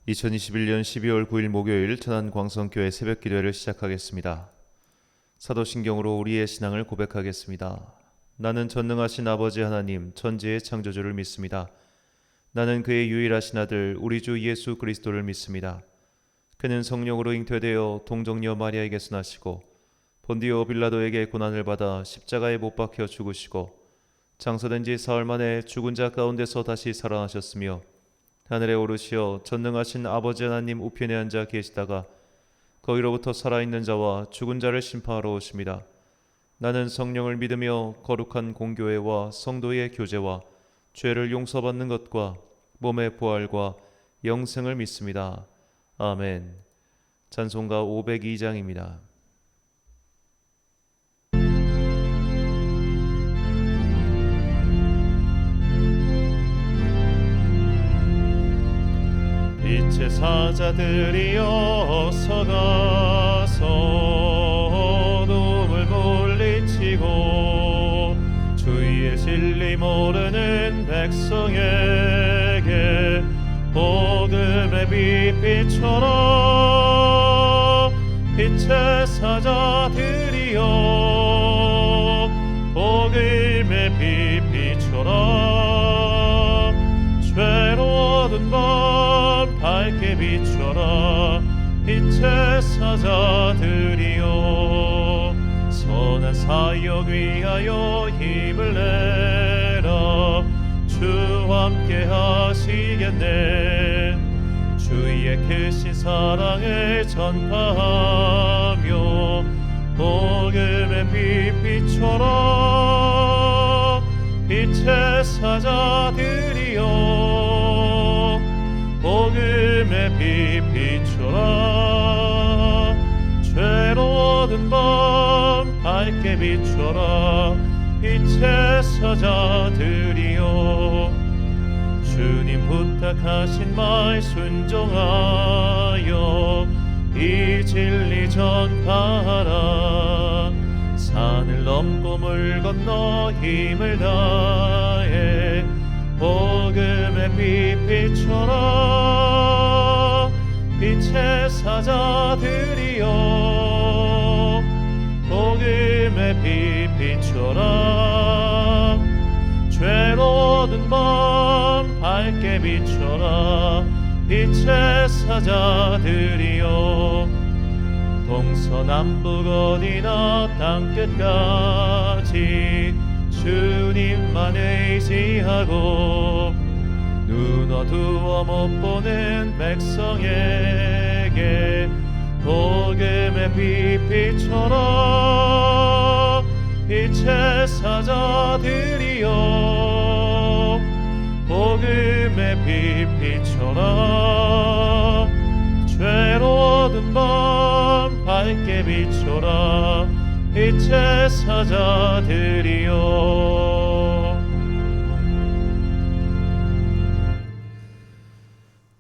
2021년 12월 9일 목요일 천안광성교회 새벽기도회를 시작하겠습니다. 사도신경으로 우리의 신앙을 고백하겠습니다. 나는 전능하신 아버지 하나님 천지의 창조주를 믿습니다. 나는 그의 유일하신 아들 우리 주 예수 그리스도를 믿습니다. 그는 성령으로 잉태되어 동정녀 마리아에게서 나시고 본디오 빌라도에게 고난을 받아 십자가에 못 박혀 죽으시고 장사된 지 사흘 만에 죽은 자 가운데서 다시 살아나셨으며 하늘에 오르시어 전능하신 아버지 하나님 우편에 앉아 계시다가 거기로부터 살아있는 자와 죽은 자를 심판하러 오십니다. 나는 성령을 믿으며 거룩한 공교회와 성도의 교제와 죄를 용서받는 것과 몸의 부활과 영생을 믿습니다. 아멘. 찬송가 502장입니다. 빛의 사자들이여 서가서 어둠을 물리치고 주의 진리 모르는 백성에게 복음의 빛 비춰라. 빛의 사자들이여 복음의 빛 비춰라. 죄로운 밤 밝게 비춰라. 빛의 사자들이여 선한 사역 위하여 힘을 내라. 주와 함께 하시겠네. 주의 크신 사랑을 전파하며 복음의 빛 비춰라. 빛의 사자들이여 복음의 빛 비춰라. 죄로운 밤 밝게 비춰라. 빛의 사자들이여 주님 부탁하신 말 순종하여 이 진리 전파하라. 산을 넘고 물 건너 힘을 다해 복음의 빛 비춰라. 빛의 사자들이여 복음의 빛 비춰라. 죄로운 밤 밝게 비춰라. 빛의 사자들이여 동서남북 어디나 땅끝까지 주님만 의지하고 눈 어두워 못 보는 백성에게 복음의 빛 비춰라. 빛의 사자들이여 복음의 빛 비춰라. 죄로운 밤 밝게 비춰라. 빛의 사자들이여.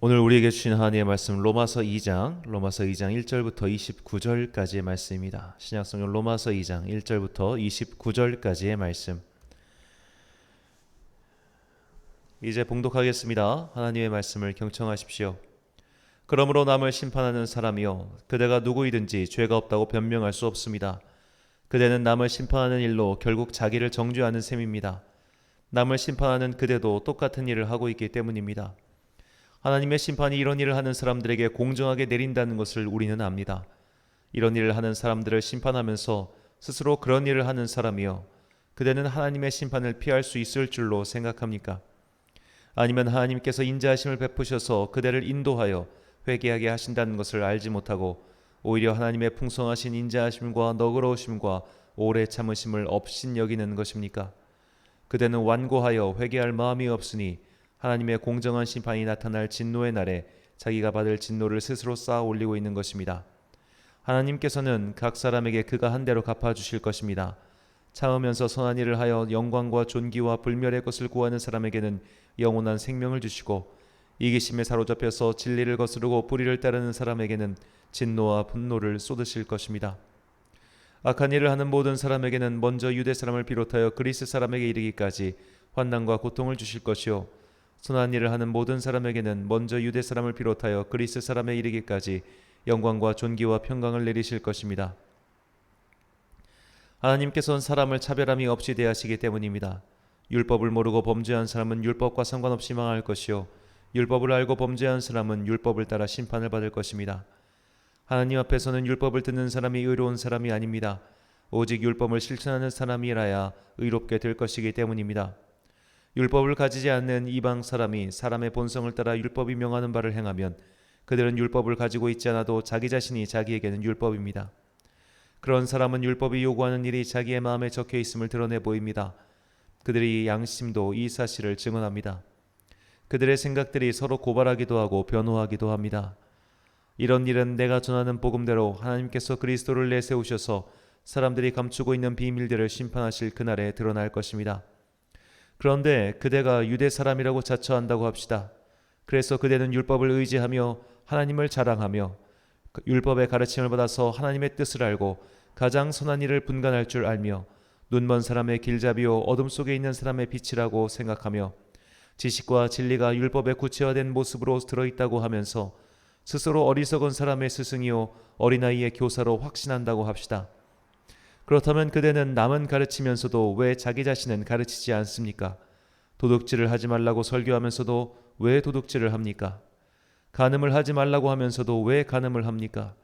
오늘 우리에게 주신 하나님의 말씀 로마서 2장 1절부터 29절까지의 말씀입니다. 신약성경 로마서 2장 1절부터 29절까지의 말씀. 이제 봉독하겠습니다. 하나님의 말씀을 경청하십시오. 그러므로 남을 심판하는 사람이요 그대가 누구이든지 죄가 없다고 변명할 수 없습니다. 그대는 남을 심판하는 일로 결국 자기를 정죄하는 셈입니다. 남을 심판하는 그대도 똑같은 일을 하고 있기 때문입니다. 하나님의 심판이 이런 일을 하는 사람들에게 공정하게 내린다는 것을 우리는 압니다. 이런 일을 하는 사람들을 심판하면서 스스로 그런 일을 하는 사람이요 그대는 하나님의 심판을 피할 수 있을 줄로 생각합니까? 아니면 하나님께서 인자하심을 베푸셔서 그대를 인도하여 회개하게 하신다는 것을 알지 못하고 오히려 하나님의 풍성하신 인자하심과 너그러우심과 오래 참으심을 업신여기는 것입니까? 그대는 완고하여 회개할 마음이 없으니 하나님의 공정한 심판이 나타날 진노의 날에 자기가 받을 진노를 스스로 쌓아 올리고 있는 것입니다. 하나님께서는 각 사람에게 그가 한 대로 갚아주실 것입니다. 참으면서 선한 일을 하여 영광과 존귀와 불멸의 것을 구하는 사람에게는 영원한 생명을 주시고 이기심에 사로잡혀서 진리를 거스르고 불의를 따르는 사람에게는 진노와 분노를 쏟으실 것입니다. 악한 일을 하는 모든 사람에게는 먼저 유대 사람을 비롯하여 그리스 사람에게 이르기까지 환난과 고통을 주실 것이요 선한 일을 하는 모든 사람에게는 먼저 유대 사람을 비롯하여 그리스 사람에 이르기까지 영광과 존귀와 평강을 내리실 것입니다. 하나님께서는 사람을 차별함이 없이 대하시기 때문입니다. 율법을 모르고 범죄한 사람은 율법과 상관없이 망할 것이요 율법을 알고 범죄한 사람은 율법을 따라 심판을 받을 것입니다. 하나님 앞에서는 율법을 듣는 사람이 의로운 사람이 아닙니다. 오직 율법을 실천하는 사람이라야 의롭게 될 것이기 때문입니다. 율법을 가지지 않는 이방 사람이 사람의 본성을 따라 율법이 명하는 바를 행하면 그들은 율법을 가지고 있지 않아도 자기 자신이 자기에게는 율법입니다. 그런 사람은 율법이 요구하는 일이 자기의 마음에 적혀 있음을 드러내 보입니다. 그들의 양심도 이 사실을 증언합니다. 그들의 생각들이 서로 고발하기도 하고 변호하기도 합니다. 이런 일은 내가 전하는 복음대로 하나님께서 그리스도를 내세우셔서 사람들이 감추고 있는 비밀들을 심판하실 그날에 드러날 것입니다. 그런데 그대가 유대 사람이라고 자처한다고 합시다. 그래서 그대는 율법을 의지하며 하나님을 자랑하며 율법의 가르침을 받아서 하나님의 뜻을 알고 가장 선한 일을 분간할 줄 알며 눈먼 사람의 길잡이요 어둠 속에 있는 사람의 빛이라고 생각하며 지식과 진리가 율법에 구체화된 모습으로 들어있다고 하면서 스스로 어리석은 사람의 스승이요 어린아이의 교사로 확신한다고 합시다. 그렇다면 그대는 남은 가르치면서도 왜 자기 자신은 가르치지 않습니까? 도둑질을 하지 말라고 설교하면서도 왜 도둑질을 합니까? 간음을 하지 말라고 하면서도 왜 간음을 합니까?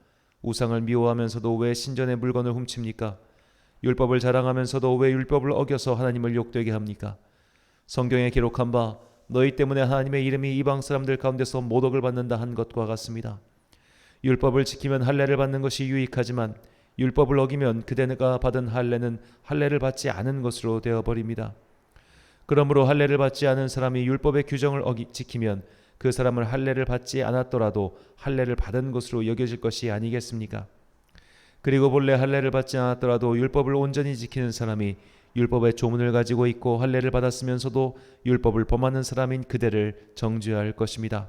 우상을 미워하면서도 왜 신전의 물건을 훔칩니까? 율법을 자랑하면서도 왜 율법을 어겨서 하나님을 욕되게 합니까? 성경에 기록한 바 너희 때문에 하나님의 이름이 이방 사람들 가운데서 모독을 받는다 한 것과 같습니다. 율법을 지키면 할례를 받는 것이 유익하지만 율법을 어기면 그대가 받은 할례는 할례를 받지 않은 것으로 되어버립니다. 그러므로 할례를 받지 않은 사람이 율법의 규정을 지키면 그 사람은 할례를 받지 않았더라도 할례를 받은 것으로 여겨질 것이 아니겠습니까? 그리고 본래 할례를 받지 않았더라도 율법을 온전히 지키는 사람이 율법의 조문을 가지고 있고 할례를 받았으면서도 율법을 범하는 사람인 그대를 정죄할 것입니다.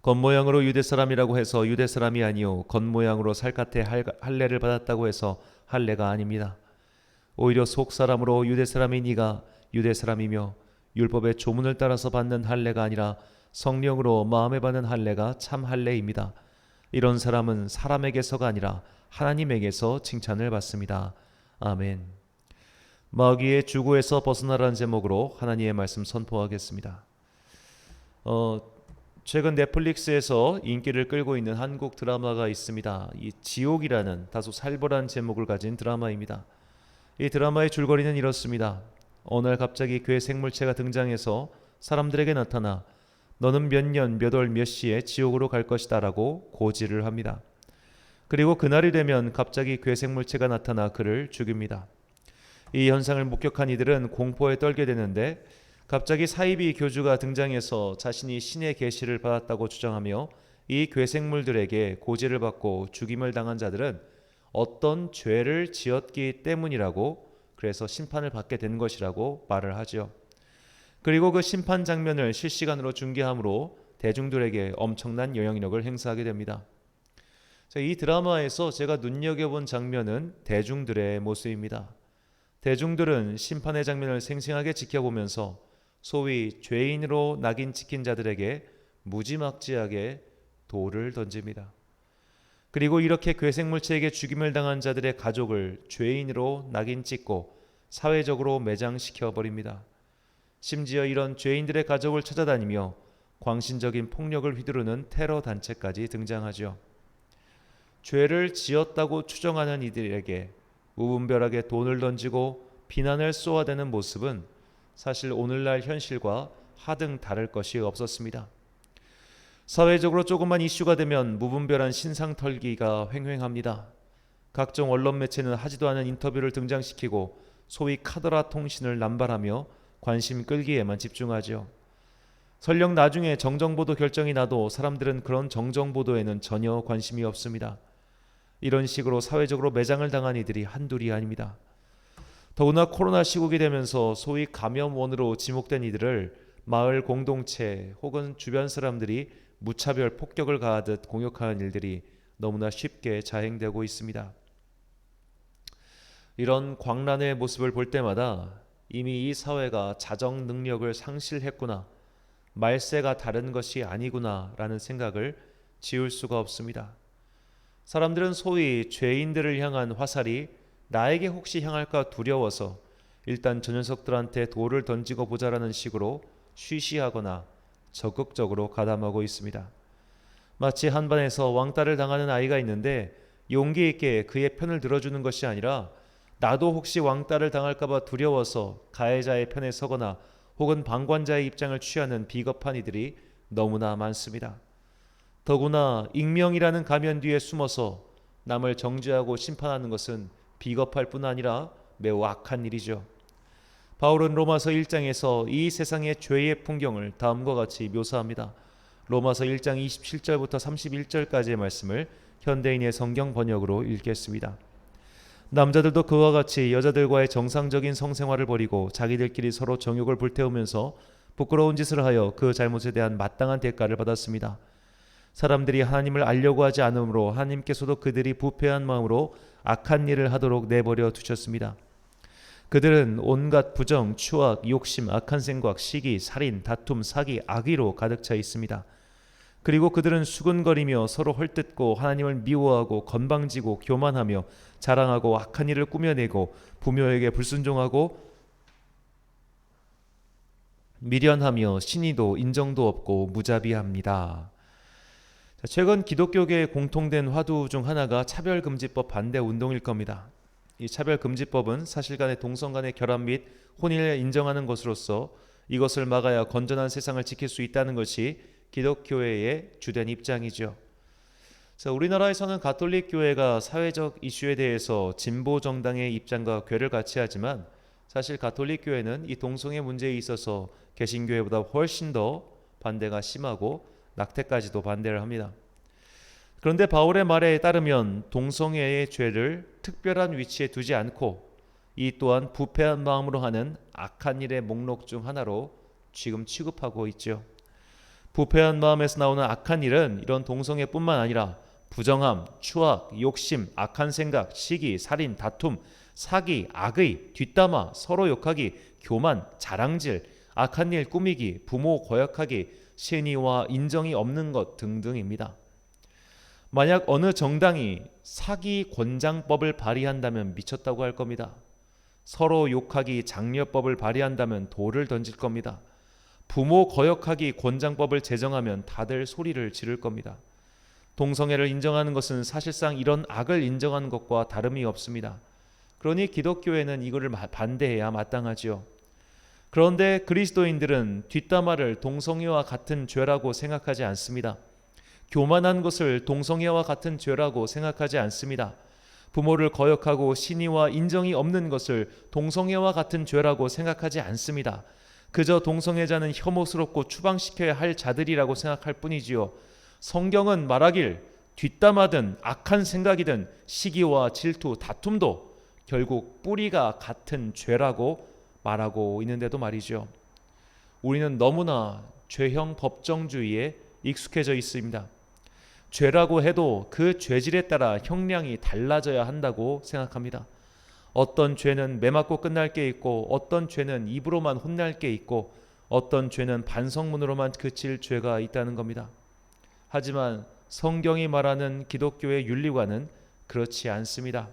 겉모양으로 유대 사람이라고 해서 유대 사람이 아니요 겉모양으로 살갗에 할례를 받았다고 해서 할례가 아닙니다. 오히려 속 사람으로 유대 사람인 이가 유대 사람이며 율법의 조문을 따라서 받는 할례가 아니라 성령으로 마음에 받는 할례가 참 할례입니다. 이런 사람은 사람에게서가 아니라 하나님에게서 칭찬을 받습니다. 아멘. 마귀의 주고에서 벗어나라는 제목으로 하나님의 말씀 선포하겠습니다. 최근 넷플릭스에서 인기를 끌고 있는 한국 드라마가 있습니다. 이 지옥이라는 다소 살벌한 제목을 가진 드라마입니다. 이 드라마의 줄거리는 이렇습니다. 어느 날 갑자기 괴 생물체가 등장해서 사람들에게 나타나 너는 몇 년, 몇 월, 몇 시에 지옥으로 갈 것이다 라고 고지를 합니다. 그리고 그날이 되면 갑자기 괴 생물체가 나타나 그를 죽입니다. 이 현상을 목격한 이들은 공포에 떨게 되는데 갑자기 사이비 교주가 등장해서 자신이 신의 계시를 받았다고 주장하며 이 괴생물들에게 고지를 받고 죽임을 당한 자들은 어떤 죄를 지었기 때문이라고 그래서 심판을 받게 된 것이라고 말을 하죠. 그리고 그 심판 장면을 실시간으로 중계함으로 대중들에게 엄청난 영향력을 행사하게 됩니다. 이 드라마에서 제가 눈여겨본 장면은 대중들의 모습입니다. 대중들은 심판의 장면을 생생하게 지켜보면서 소위 죄인으로 낙인 찍힌 자들에게 무지막지하게 돌을 던집니다. 그리고 이렇게 괴생물체에게 죽임을 당한 자들의 가족을 죄인으로 낙인 찍고 사회적으로 매장시켜 버립니다. 심지어 이런 죄인들의 가족을 찾아다니며 광신적인 폭력을 휘두르는 테러 단체까지 등장하죠. 죄를 지었다고 추정하는 이들에게 무분별하게 돈을 던지고 비난을 쏘아대는 모습은 사실 오늘날 현실과 하등 다를 것이 없었습니다. 사회적으로 조금만 이슈가 되면 무분별한 신상 털기가 횡행합니다. 각종 언론 매체는 하지도 않은 인터뷰를 등장시키고 소위 카더라 통신을 남발하며 관심 끌기에만 집중하죠. 설령 나중에 정정보도 결정이 나도 사람들은 그런 정정보도에는 전혀 관심이 없습니다. 이런 식으로 사회적으로 매장을 당한 이들이 한둘이 아닙니다. 더구나 코로나 시국이 되면서 소위 감염원으로 지목된 이들을 마을 공동체 혹은 주변 사람들이 무차별 폭격을 가하듯 공격하는 일들이 너무나 쉽게 자행되고 있습니다. 이런 광란의 모습을 볼 때마다 이미 이 사회가 자정 능력을 상실했구나, 말세가 다른 것이 아니구나 라는 생각을 지울 수가 없습니다. 사람들은 소위 죄인들을 향한 화살이 나에게 혹시 향할까 두려워서 일단 저 녀석들한테 돌을 던지고 보자라는 식으로 쉬쉬하거나 적극적으로 가담하고 있습니다. 마치 한반에서 왕따를 당하는 아이가 있는데 용기 있게 그의 편을 들어주는 것이 아니라 나도 혹시 왕따를 당할까봐 두려워서 가해자의 편에 서거나 혹은 방관자의 입장을 취하는 비겁한 이들이 너무나 많습니다. 더구나 익명이라는 가면 뒤에 숨어서 남을 정죄하고 심판하는 것은 비겁할 뿐 아니라 매우 악한 일이죠. 바울은 로마서 1장에서 이 세상의 죄의 풍경을 다음과 같이 묘사합니다. 로마서 1장 27절부터 31절까지의 말씀을 현대인의 성경 번역으로 읽겠습니다. 남자들도 그와 같이 여자들과의 정상적인 성생활을 벌이고 자기들끼리 서로 정욕을 불태우면서 부끄러운 짓을 하여 그 잘못에 대한 마땅한 대가를 받았습니다. 사람들이 하나님을 알려고 하지 않으므로 하나님께서도 그들이 부패한 마음으로 악한 일을 하도록 내버려 두셨습니다. 그들은 온갖 부정, 추악, 욕심, 악한 생각, 시기, 살인, 다툼, 사기, 악의로 가득 차 있습니다. 그리고 그들은 수근거리며 서로 헐뜯고 하나님을 미워하고 건방지고 교만하며 자랑하고 악한 일을 꾸며내고 부모에게 불순종하고 미련하며 신의도 인정도 없고 무자비합니다. 최근 기독교계에 공통된 화두 중 하나가 차별금지법 반대 운동일 겁니다. 이 차별금지법은 사실간의 동성 간의 결합 및 혼인을 인정하는 것으로서 이것을 막아야 건전한 세상을 지킬 수 있다는 것이 기독교회의 주된 입장이죠. 우리나라에서는 가톨릭 교회가 사회적 이슈에 대해서 진보 정당의 입장과 궤를 같이 하지만 사실 가톨릭 교회는 이 동성애 문제에 있어서 개신교회보다 훨씬 더 반대가 심하고 낙태까지도 반대를 합니다. 그런데 바울의 말에 따르면 동성애의 죄를 특별한 위치에 두지 않고 이 또한 부패한 마음으로 하는 악한 일의 목록 중 하나로 지금 취급하고 있죠. 부패한 마음에서 나오는 악한 일은 이런 동성애뿐만 아니라 부정함, 추악, 욕심, 악한 생각, 시기, 살인, 다툼, 사기, 악의, 뒷담화, 서로 욕하기, 교만, 자랑질, 악한 일 꾸미기, 부모 거역하기, 신의와 인정이 없는 것 등등입니다. 만약 어느 정당이 사기 권장법을 발의한다면 미쳤다고 할 겁니다. 서로 욕하기 장려법을 발의한다면 돌을 던질 겁니다. 부모 거역하기 권장법을 제정하면 다들 소리를 지를 겁니다. 동성애를 인정하는 것은 사실상 이런 악을 인정하는 것과 다름이 없습니다. 그러니 기독교회는 이거를 반대해야 마땅하지요. 그런데 그리스도인들은 뒷담화를 동성애와 같은 죄라고 생각하지 않습니다. 교만한 것을 동성애와 같은 죄라고 생각하지 않습니다. 부모를 거역하고 신의와 인정이 없는 것을 동성애와 같은 죄라고 생각하지 않습니다. 그저 동성애자는 혐오스럽고 추방시켜야 할 자들이라고 생각할 뿐이지요. 성경은 말하길 뒷담화든 악한 생각이든 시기와 질투, 다툼도 결국 뿌리가 같은 죄라고 말하고 있는데도 말이죠. 우리는 너무나 죄형 법정주의에 익숙해져 있습니다. 죄라고 해도 그 죄질에 따라 형량이 달라져야 한다고 생각합니다. 어떤 죄는 매맞고 끝날 게 있고 어떤 죄는 입으로만 혼날 게 있고 어떤 죄는 반성문으로만 그칠 죄가 있다는 겁니다. 하지만 성경이 말하는 기독교의 윤리관은 그렇지 않습니다.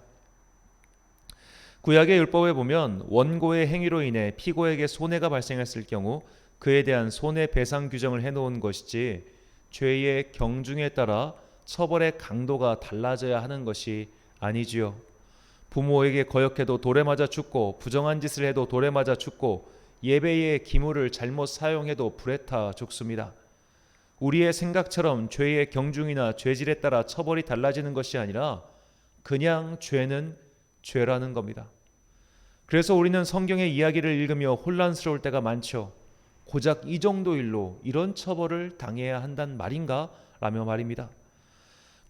구약의 율법에 보면 원고의 행위로 인해 피고에게 손해가 발생했을 경우 그에 대한 손해배상 규정을 해놓은 것이지 죄의 경중에 따라 처벌의 강도가 달라져야 하는 것이 아니지요. 부모에게 거역해도 돌에 맞아 죽고 부정한 짓을 해도 돌에 맞아 죽고 예배의 기물을 잘못 사용해도 불에 타 죽습니다. 우리의 생각처럼 죄의 경중이나 죄질에 따라 처벌이 달라지는 것이 아니라 그냥 죄는 죄라는 겁니다. 그래서 우리는 성경의 이야기를 읽으며 혼란스러울 때가 많죠. 고작 이 정도 일로 이런 처벌을 당해야 한단 말인가? 라며 말입니다.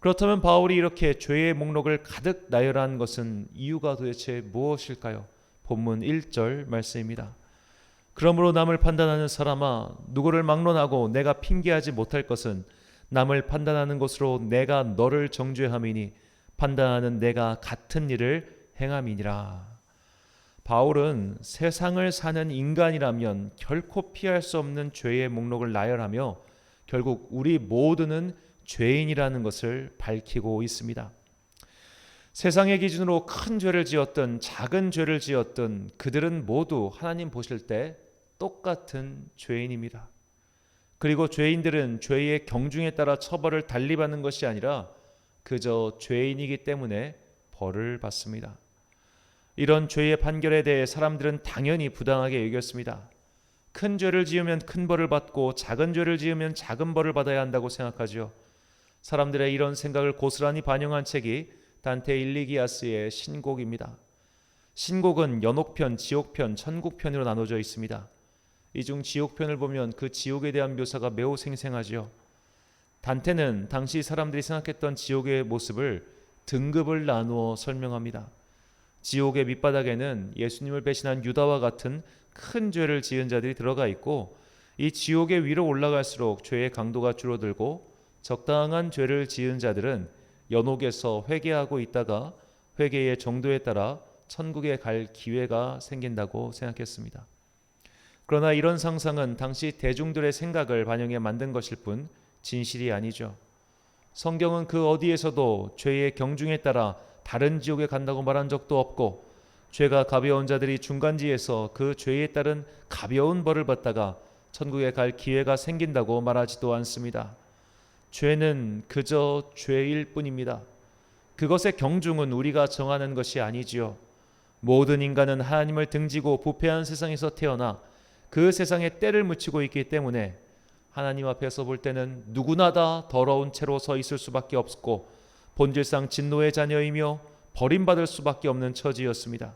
그렇다면 바울이 이렇게 죄의 목록을 가득 나열한 것은 이유가 도대체 무엇일까요? 본문 1절 말씀입니다. 그러므로 남을 판단하는 사람아, 누구를 막론하고 내가 핑계하지 못할 것은 남을 판단하는 것으로 내가 너를 정죄함이니 판단하는 내가 같은 일을 행함이니라. 바울은 세상을 사는 인간이라면 결코 피할 수 없는 죄의 목록을 나열하며 결국 우리 모두는 죄인이라는 것을 밝히고 있습니다. 세상의 기준으로 큰 죄를 지었든 작은 죄를 지었든 그들은 모두 하나님 보실 때 똑같은 죄인입니다. 그리고 죄인들은 죄의 경중에 따라 처벌을 달리 받는 것이 아니라 그저 죄인이기 때문에 벌을 받습니다. 이런 죄의 판결에 대해 사람들은 당연히 부당하게 여겼습니다. 큰 죄를 지으면 큰 벌을 받고 작은 죄를 지으면 작은 벌을 받아야 한다고 생각하죠. 사람들의 이런 생각을 고스란히 반영한 책이 단테 일리기아스의 신곡입니다. 신곡은 연옥편, 지옥편, 천국편으로 나눠져 있습니다. 이 중 지옥편을 보면 그 지옥에 대한 묘사가 매우 생생하지요. 단테는 당시 사람들이 생각했던 지옥의 모습을 등급을 나누어 설명합니다. 지옥의 밑바닥에는 예수님을 배신한 유다와 같은 큰 죄를 지은 자들이 들어가 있고, 이 지옥의 위로 올라갈수록 죄의 강도가 줄어들고 적당한 죄를 지은 자들은 연옥에서 회개하고 있다가 회개의 정도에 따라 천국에 갈 기회가 생긴다고 생각했습니다. 그러나 이런 상상은 당시 대중들의 생각을 반영해 만든 것일 뿐 진실이 아니죠. 성경은 그 어디에서도 죄의 경중에 따라 다른 지옥에 간다고 말한 적도 없고, 죄가 가벼운 자들이 중간지에서 그 죄에 따른 가벼운 벌을 받다가 천국에 갈 기회가 생긴다고 말하지도 않습니다. 죄는 그저 죄일 뿐입니다. 그것의 경중은 우리가 정하는 것이 아니지요. 모든 인간은 하나님을 등지고 부패한 세상에서 태어나 그 세상에 때를 묻히고 있기 때문에 하나님 앞에서 볼 때는 누구나 다 더러운 채로 서 있을 수밖에 없고 본질상 진노의 자녀이며 버림받을 수밖에 없는 처지였습니다.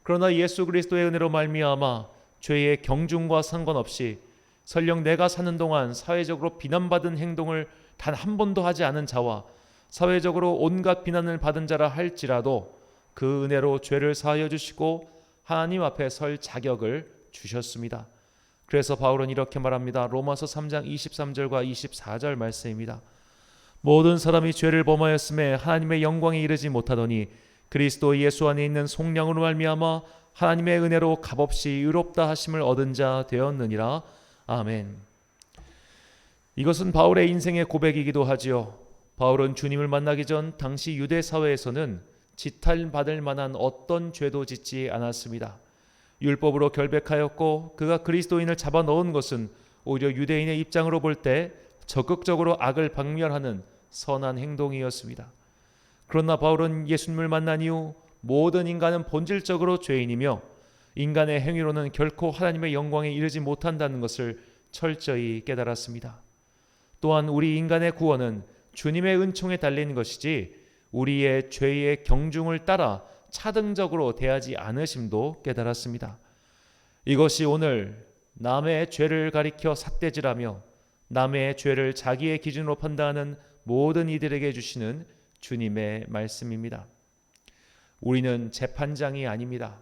그러나 예수 그리스도의 은혜로 말미암아 죄의 경중과 상관없이 설령 내가 사는 동안 사회적으로 비난받은 행동을 단 한 번도 하지 않은 자와 사회적으로 온갖 비난을 받은 자라 할지라도 그 은혜로 죄를 사하여 주시고 하나님 앞에 설 자격을 주셨습니다. 그래서 바울은 이렇게 말합니다. 로마서 3장 23절과 24절 말씀입니다. 모든 사람이 죄를 범하였음에 하나님의 영광에 이르지 못하더니 그리스도 예수 안에 있는 속량으로 말미암아 하나님의 은혜로 값없이 의롭다 하심을 얻은 자 되었느니라. 아멘. 이것은 바울의 인생의 고백이기도 하지요. 바울은 주님을 만나기 전 당시 유대 사회에서는 지탄받을 만한 어떤 죄도 짓지 않았습니다. 율법으로 결백하였고 그가 그리스도인을 잡아넣은 것은 오히려 유대인의 입장으로 볼 때 적극적으로 악을 박멸하는 선한 행동이었습니다. 그러나 바울은 예수님을 만난 이후 모든 인간은 본질적으로 죄인이며 인간의 행위로는 결코 하나님의 영광에 이르지 못한다는 것을 철저히 깨달았습니다. 또한 우리 인간의 구원은 주님의 은총에 달린 것이지 우리의 죄의 경중을 따라 차등적으로 대하지 않으심도 깨달았습니다. 이것이 오늘 남의 죄를 가리켜 삿대질하며 남의 죄를 자기의 기준으로 판단하는 모든 이들에게 주시는 주님의 말씀입니다. 우리는 재판장이 아닙니다.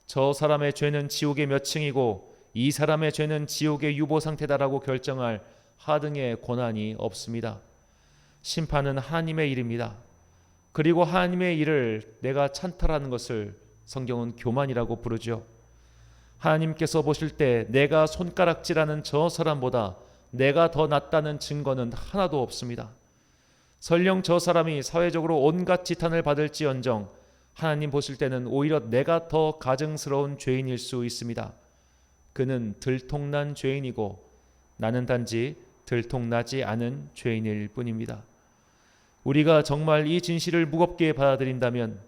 저 사람의 죄는 지옥의 몇 층이고 이 사람의 죄는 지옥의 유보 상태다라고 결정할 하등의 권한이 없습니다. 심판은 하나님의 일입니다. 그리고 하나님의 일을 내가 찬탈하는 것을 성경은 교만이라고 부르죠. 하나님께서 보실 때 내가 손가락질하는 저 사람보다 내가 더 낫다는 증거는 하나도 없습니다. 설령 저 사람이 사회적으로 온갖 지탄을 받을지언정 하나님 보실 때는 오히려 내가 더 가증스러운 죄인일 수 있습니다. 그는 들통난 죄인이고 나는 단지 들통나지 않은 죄인일 뿐입니다. 우리가 정말 이 진실을 무겁게 받아들인다면,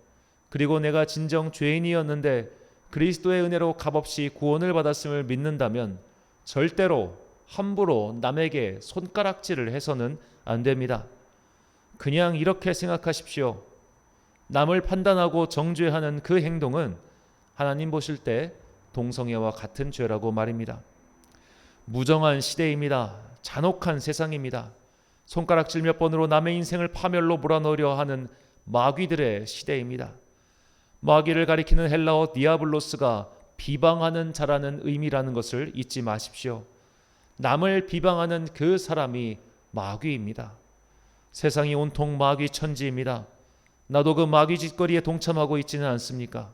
그리고 내가 진정 죄인이었는데 그리스도의 은혜로 값없이 구원을 받았음을 믿는다면 절대로 함부로 남에게 손가락질을 해서는 안 됩니다. 그냥 이렇게 생각하십시오. 남을 판단하고 정죄하는 그 행동은 하나님 보실 때 동성애와 같은 죄라고 말입니다. 무정한 시대입니다. 잔혹한 세상입니다. 손가락질 몇 번으로 남의 인생을 파멸로 몰아넣으려 하는 마귀들의 시대입니다. 마귀를 가리키는 헬라어 디아블로스가 비방하는 자라는 의미라는 것을 잊지 마십시오. 남을 비방하는 그 사람이 마귀입니다. 세상이 온통 마귀 천지입니다. 나도 그 마귀 짓거리에 동참하고 있지는 않습니까?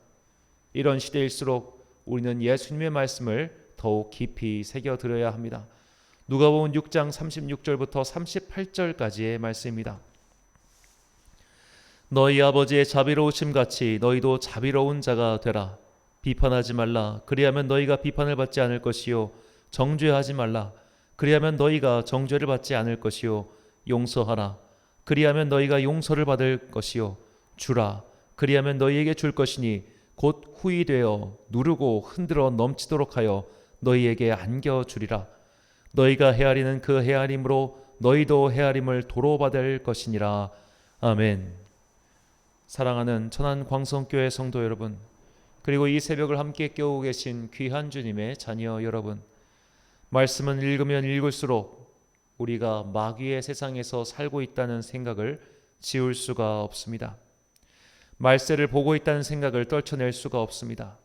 이런 시대일수록 우리는 예수님의 말씀을 더욱 깊이 새겨들어야 합니다. 누가복음 6장 36절부터 38절까지의 말씀입니다. 너희 아버지의 자비로우심 같이 너희도 자비로운 자가 되라. 비판하지 말라. 그리하면 너희가 비판을 받지 않을 것이요. 정죄하지 말라. 그리하면 너희가 정죄를 받지 않을 것이요. 용서하라. 그리하면 너희가 용서를 받을 것이요. 주라. 그리하면 너희에게 줄 것이니 곧 후히 되어 누르고 흔들어 넘치도록 하여 너희에게 안겨주리라. 너희가 헤아리는 그 헤아림으로 너희도 헤아림을 도로 받을 것이니라. 아멘. 사랑하는 천안광성교회 성도 여러분, 그리고 이 새벽을 함께 깨우고 계신 귀한 주님의 자녀 여러분, 말씀은 읽으면 읽을수록 우리가 마귀의 세상에서 살고 있다는 생각을 지울 수가 없습니다. 말세를 보고 있다는 생각을 떨쳐낼 수가 없습니다.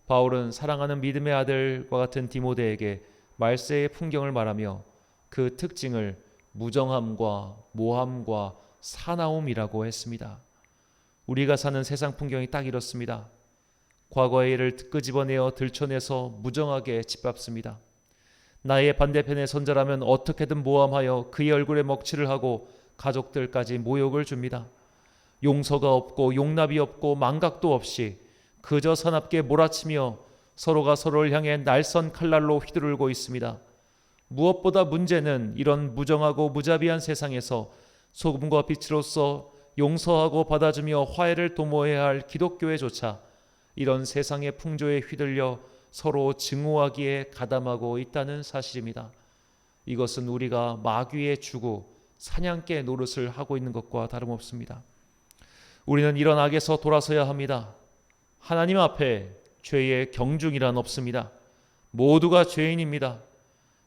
바울은 사랑하는 믿음의 아들과 같은 디모데에게 말세의 풍경을 말하며 그 특징을 무정함과 모함과 사나움이라고 했습니다. 우리가 사는 세상 풍경이 딱 이렇습니다. 과거의 일을 끄집어내어 들춰내서 무정하게 짓밟습니다. 나의 반대편에 선자라면 어떻게든 모함하여 그의 얼굴에 먹칠을 하고 가족들까지 모욕을 줍니다. 용서가 없고 용납이 없고 망각도 없이 그저 사납게 몰아치며 서로가 서로를 향해 날선 칼날로 휘두르고 있습니다. 무엇보다 문제는 이런 무정하고 무자비한 세상에서 소금과 빛으로서 용서하고 받아주며 화해를 도모해야 할 기독교회조차 이런 세상의 풍조에 휘둘려 서로 증오하기에 가담하고 있다는 사실입니다. 이것은 우리가 마귀의 주고 사냥개 노릇을 하고 있는 것과 다름없습니다. 우리는 이런 악에서 돌아서야 합니다. 하나님 앞에 죄의 경중이란 없습니다. 모두가 죄인입니다.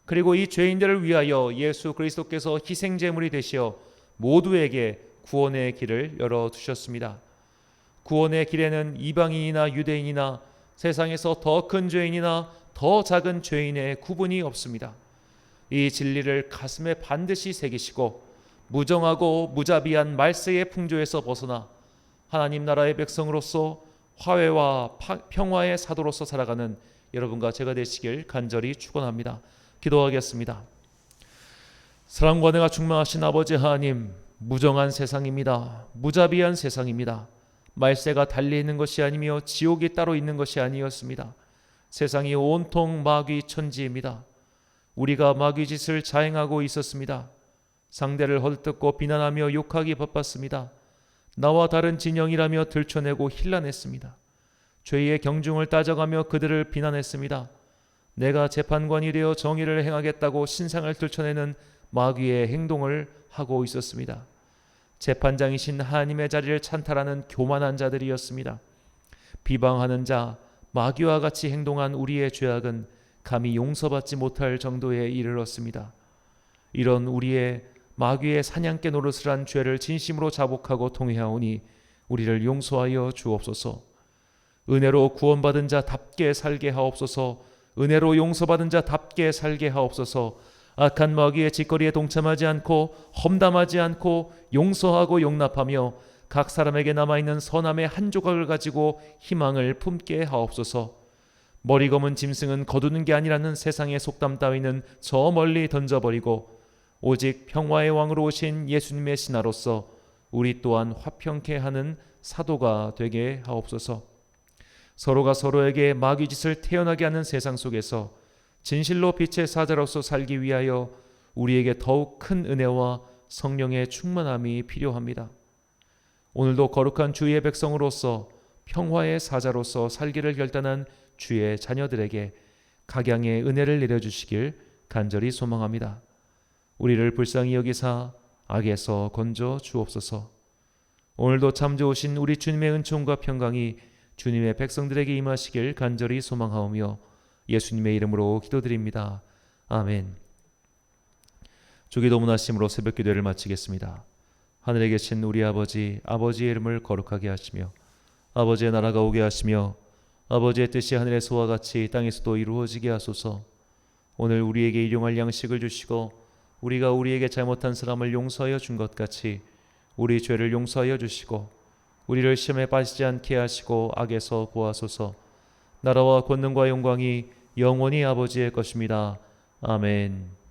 그리고 이 죄인들을 위하여 예수 그리스도께서 희생제물이 되시어 모두에게 구원의 길을 열어두셨습니다. 구원의 길에는 이방인이나 유대인이나 세상에서 더 큰 죄인이나 더 작은 죄인의 구분이 없습니다. 이 진리를 가슴에 반드시 새기시고 무정하고 무자비한 말세의 풍조에서 벗어나 하나님 나라의 백성으로서 화해와 평화의 사도로서 살아가는 여러분과 제가 되시길 간절히 축원합니다. 기도하겠습니다. 사랑과 은혜가 충만하신 아버지 하나님, 무정한 세상입니다. 무자비한 세상입니다. 말세가 달려있는 것이 아니며 지옥이 따로 있는 것이 아니었습니다. 세상이 온통 마귀 천지입니다. 우리가 마귀 짓을 자행하고 있었습니다. 상대를 헐뜯고 비난하며 욕하기 바빴습니다. 나와 다른 진영이라며 들춰내고 힐난했습니다. 죄의 경중을 따져가며 그들을 비난했습니다. 내가 재판관이 되어 정의를 행하겠다고 신상을 들춰내는 마귀의 행동을 하고 있었습니다. 재판장이신 하나님의 자리를 찬탈하는 교만한 자들이었습니다. 비방하는 자, 마귀와 같이 행동한 우리의 죄악은 감히 용서받지 못할 정도에 이르렀습니다. 이런 우리의 마귀의 사냥개 노릇을 한 죄를 진심으로 자복하고 통회하오니 우리를 용서하여 주옵소서. 은혜로 구원받은 자답게 살게 하옵소서. 은혜로 용서받은 자답게 살게 하옵소서. 악한 마귀의 짓거리에 동참하지 않고 험담하지 않고 용서하고 용납하며 각 사람에게 남아있는 선함의 한 조각을 가지고 희망을 품게 하옵소서. 머리 검은 짐승은 거두는 게 아니라는 세상의 속담 따위는 저 멀리 던져버리고 오직 평화의 왕으로 오신 예수님의 신하로서 우리 또한 화평케 하는 사도가 되게 하옵소서. 서로가 서로에게 마귀짓을 태어나게 하는 세상 속에서 진실로 빛의 사자로서 살기 위하여 우리에게 더욱 큰 은혜와 성령의 충만함이 필요합니다. 오늘도 거룩한 주의 백성으로서 평화의 사자로서 살기를 결단한 주의 자녀들에게 각양의 은혜를 내려주시길 간절히 소망합니다. 우리를 불쌍히 여기사 악에서 건져 주옵소서. 오늘도 참 좋으신 우리 주님의 은총과 평강이 주님의 백성들에게 임하시길 간절히 소망하오며 예수님의 이름으로 기도드립니다. 아멘. 주기도 문하심으로 새벽 기도를 마치겠습니다. 하늘에 계신 우리 아버지, 아버지의 이름을 거룩하게 하시며 아버지의 나라가 오게 하시며 아버지의 뜻이 하늘에서와 같이 땅에서도 이루어지게 하소서. 오늘 우리에게 일용할 양식을 주시고 우리가 우리에게 잘못한 사람을 용서하여 준 것 같이 우리 죄를 용서하여 주시고 우리를 시험에 빠지지 않게 하시고 악에서 구하소서. 나라와 권능과 영광이 영원히 아버지의 것입니다. 아멘.